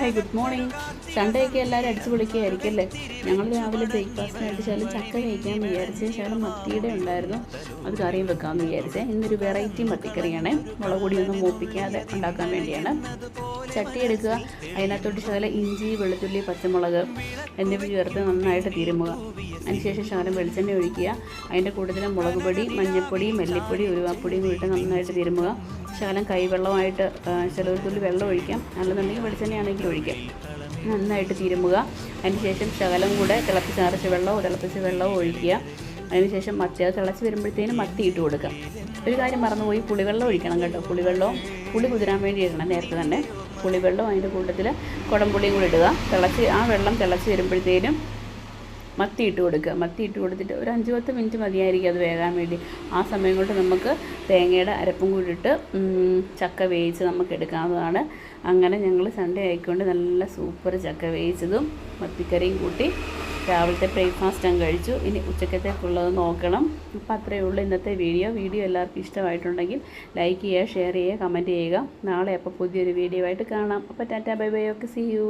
Hi good morning. Sunday ഒക്കെ എല്ലാവരും അടിച്ചു പൊളിക്കുകയായിരിക്കും അല്ലേ? ഞങ്ങൾ രാവിലെ ബ്രേക്ക്ഫാസ്റ്റിനായിട്ട് ശകലം ചക്ക കഴിക്കാമെന്ന് വിചാരിച്ച് ശകലം മത്തിയുടെ ഉണ്ടായിരുന്നു, അത് കറിയും വെക്കാമെന്ന് വിചാരിച്ചേ. ഇന്നൊരു വെറൈറ്റി മത്തിക്കറിയാണ്, മുളക് പൊടിയൊന്നും മൂപ്പിക്കാതെ ഉണ്ടാക്കാൻ വേണ്ടിയാണ്. ചട്ടി എടുക്കുക, അതിനകത്തോട്ട് ശകലം ഇഞ്ചി, വെളുത്തുള്ളി, പച്ചമുളക് എന്നിവ ചേർത്ത് നന്നായിട്ട് തിരുമുക. അതിനുശേഷം ശകലം വെളിച്ചെണ്ണ ഒഴിക്കുക. അതിൻ്റെ കൂട്ടത്തിൽ മുളക് പൊടി, മഞ്ഞൾപ്പൊടി, മല്ലിപ്പൊടി, ഉലുവാപ്പൊടിയും ഇട്ട് നന്നായിട്ട് തിരുമുക. ശകലം കൈവെള്ളമായിട്ട് ചിലൊരു തുള്ളി വെള്ളം ഒഴിക്കാം, അല്ലെന്നുണ്ടെങ്കിൽ വെളിച്ചെണ്ണയാണെങ്കിൽ ഒഴിക്കാം. നന്നായിട്ട് തിരുമുക. അതിനുശേഷം ശകലം കൂടെ തിളപ്പിച്ച വെള്ളവും ഒഴിക്കുക. അതിനുശേഷം മത്തി അത് തിളച്ച് വരുമ്പോഴത്തേനും മത്തി ഇട്ട് കൊടുക്കാം. ഒരു കാര്യം മറന്നുപോയി, പുളിവെള്ളം ഒഴിക്കണം കേട്ടോ. പുളി കുതിരാൻ വേണ്ടി ഇടണം നേരത്തെ തന്നെ. പുളിവെള്ളം അതിൻ്റെ കൂട്ടത്തിൽ കുടംപുളിയും കൂടി ഇടുക. ആ വെള്ളം തിളച്ച് വരുമ്പോഴത്തേനും മത്തി ഇട്ട് കൊടുക്കുക. മത്തി ഇട്ട് കൊടുത്തിട്ട് ഒരു 5-10 മിനിറ്റ് മതിയായിരിക്കും അത് വേകാൻ വേണ്ടി. ആ സമയം കൊണ്ട് നമുക്ക് തേങ്ങയുടെ അരപ്പും കൂടി ഇട്ട് ചക്ക വേവിച്ച് നമുക്ക് എടുക്കാവുന്നതാണ്. അങ്ങനെ ഞങ്ങൾ സൺഡേ ആയിക്കൊണ്ട് നല്ല സൂപ്പർ ചക്ക വേവിച്ചതും മത്തിക്കറിയും കൂട്ടി രാവിലത്തെ ബ്രേക്ക്ഫാസ്റ്റ് അങ്ങ് കഴിച്ചു. ഇനി ഉച്ചക്കത്തേക്കുള്ളത് നോക്കണം. അപ്പോൾ അത്രയേ ഉള്ളൂ ഇന്നത്തെ വീഡിയോ എല്ലാവർക്കും ഇഷ്ടമായിട്ടുണ്ടെങ്കിൽ ലൈക്ക് ചെയ്യുക, ഷെയർ ചെയ്യുക, കമൻറ്റ് ചെയ്യുക. നാളെ അപ്പോൾ പുതിയൊരു വീഡിയോ ആയിട്ട് കാണാം. അപ്പോൾ tata bye bye, okay, see U.